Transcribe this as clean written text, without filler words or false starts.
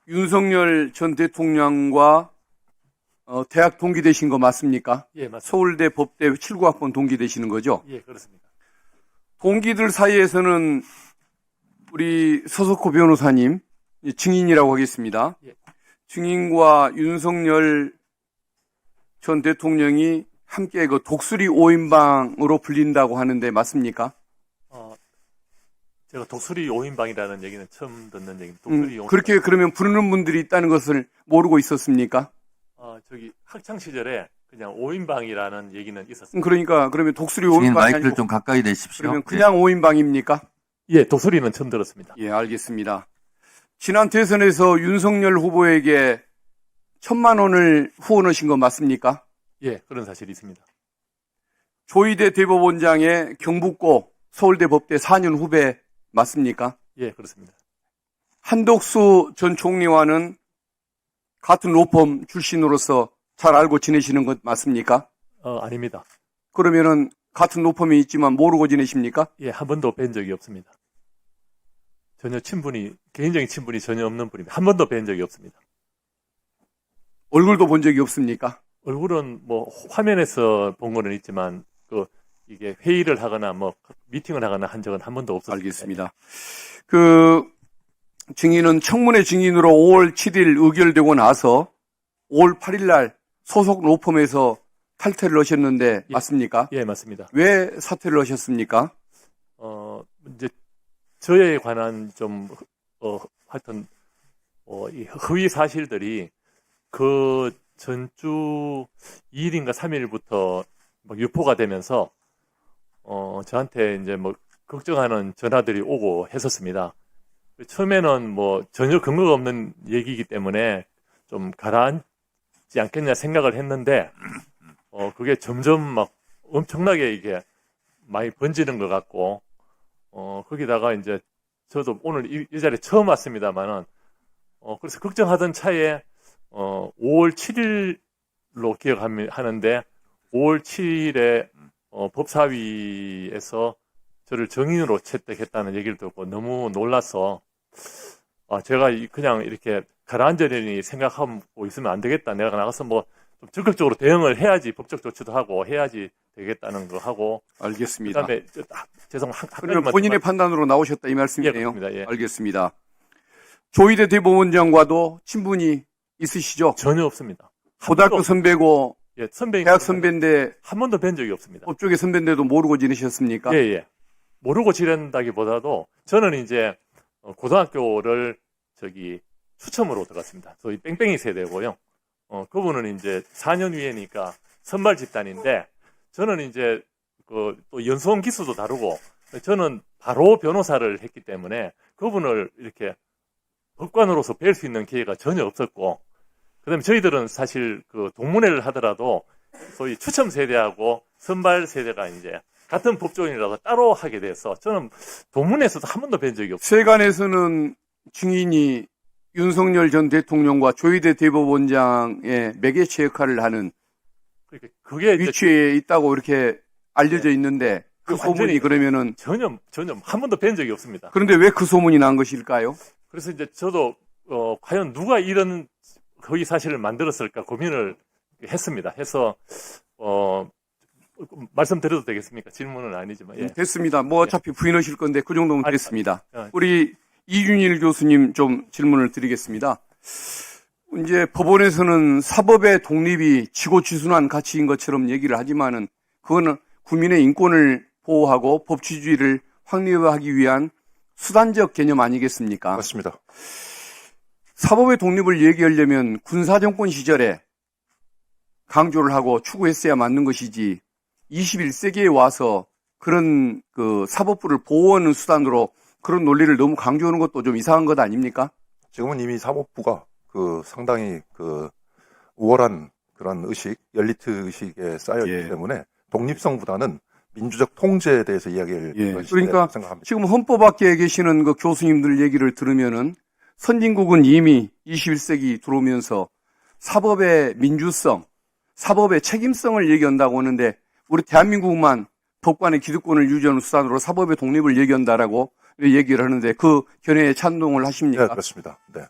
윤석열 전 대통령과 대학 동기 되신 거 맞습니까? 예, 맞습니다. 서울대 법대 79학번 동기 되시는 거죠? 예, 그렇습니다. 동기들 사이에서는 우리 서석호 변호사님 증인이라고 하겠습니다. 예. 증인과 윤석열 전 대통령이 함께 그 독수리 5인방으로 불린다고 하는데 맞습니까? 제가 독수리 5인방이라는 얘기는 처음 듣는 얘기입니다. 독수리 5인방. 그렇게 그러면 부르는 분들이 있다는 것을 모르고 있었습니까? 저기 학창 시절에 그냥 5인방이라는 얘기는 있었습니다. 그러니까 그러면 독수리 증인 5인방이 마이크를 아니고 좀 가까이 대십시오. 그러면 그냥 5인방입니까? 예, 독수리는 처음 들었습니다. 예, 알겠습니다. 지난 대선에서 윤석열 후보에게 1,000만 원을 후원하신 거 맞습니까? 예, 그런 사실이 있습니다. 조희대 대법원장의 경북고 서울대 법대 4년 후배 맞습니까? 예, 그렇습니다. 한덕수 전 총리와는 같은 로펌 출신으로서 잘 알고 지내시는 것 맞습니까? 아닙니다. 그러면은 같은 로펌이 있지만 모르고 지내십니까? 예, 한 번도 뵌 적이 없습니다. 전혀 개인적인 친분이 전혀 없는 분입니다. 한 번도 뵌 적이 없습니다. 얼굴도 본 적이 없습니까? 얼굴은 뭐 화면에서 본 거는 있지만 이게 회의를 하거나 뭐 미팅을 하거나 한 적은 한 번도 없었습니다. 알겠습니다. 그 증인은 청문회 증인으로 5월 7일 의결되고 나서 5월 8일 날 소속 로펌에서 탈퇴를 하셨는데 예. 맞습니까? 예, 맞습니다. 왜 사퇴를 하셨습니까? 이제 저에 관한 좀 하여튼 이 허위 사실들이 그 전주 2일인가 3일부터 유포가 되면서 저한테 이제 뭐 걱정하는 전화들이 오고 했었습니다. 처음에는 뭐 전혀 근거가 없는 얘기이기 때문에 좀 가라앉지 않겠냐 생각을 했는데 그게 점점 막 엄청나게 이게 많이 번지는 것 같고 거기다가 이제 저도 오늘 이 자리에 처음 왔습니다만은 그래서 걱정하던 차에 5월 7일로 기억하는데 5월 7일에 법사위에서 저를 정인으로 채택했다는 얘기를 듣고 너무 놀라서 제가 그냥 이렇게 가라앉으려니 생각하고 있으면 안 되겠다. 내가 나가서 뭐 좀 적극적으로 대응을 해야지 법적 조치도 하고 해야지 되겠다는 거 하고. 알겠습니다. 그다음에 그러면 본인의 판단으로 나오셨다 이 말씀이네요. 예, 그렇습니다. 예. 알겠습니다. 조희대 대법원장과도 친분이 있으시죠? 전혀 없습니다. 고등학교 선배고 예, 선배인 대학 선배인데 한 번도 뵌 적이 없습니다. 법조계 선배인데도 모르고 지내셨습니까? 예, 예. 모르고 지낸다기보다도 저는 이제 고등학교를 추첨으로 들어갔습니다. 소위 뺑뺑이 세대고요. 그분은 이제 4년 위에니까 선발 집단인데 저는 이제 또 연수원 기수도 다르고 저는 바로 변호사를 했기 때문에 그분을 이렇게 법관으로서 뵐 수 있는 기회가 전혀 없었고 그다음에 저희들은 사실 동문회를 하더라도 소위 추첨 세대하고 선발 세대가 이제 같은 법조인이라서 따로 하게 돼서 저는 동문회에서도 한 번도 뵌 적이 없어요. 세간에서는 증인이 윤석열 전 대통령과 조희대 대법원장의 매개체 역할을 하는 그게 위치에 있다고 이렇게 알려져 있는데 그 소문이 그러면은 전혀 한 번도 뵌 적이 없습니다. 그런데 왜 그 소문이 난 것일까요? 그래서 이제 저도 과연 누가 이런 허위 사실을 만들었을까 고민을 했습니다. 해서 말씀드려도 되겠습니까? 질문은 아니지만. 예. 됐습니다. 뭐 어차피 부인하실 건데 그 정도면 됐습니다. 아니. 우리 이준일 교수님 좀 질문을 드리겠습니다. 이제 법원에서는 사법의 독립이 지고지순한 가치인 것처럼 얘기를 하지만은 그거는 국민의 인권을 보호하고 법치주의를 확립하기 위한 수단적 개념 아니겠습니까? 맞습니다. 사법의 독립을 얘기하려면 군사정권 시절에 강조를 하고 추구했어야 맞는 것이지 21세기에 와서 그런 사법부를 보호하는 수단으로 그런 논리를 너무 강조하는 것도 좀 이상한 것 아닙니까? 지금은 이미 사법부가 상당히 우월한 그런 의식, 엘리트 의식에 쌓여있기 때문에 독립성보다는 민주적 통제에 대해서 이야기를 그러니까 생각합니다. 지금 헌법학계에 계시는 그 교수님들 얘기를 들으면은 선진국은 이미 21세기 들어오면서 사법의 민주성, 사법의 책임성을 얘기한다고 하는데 우리 대한민국만 법관의 기득권을 유지하는 수단으로 사법의 독립을 얘기한다라고 얘기를 하는데 그 견해에 찬동을 하십니까? 네, 그렇습니다. 네.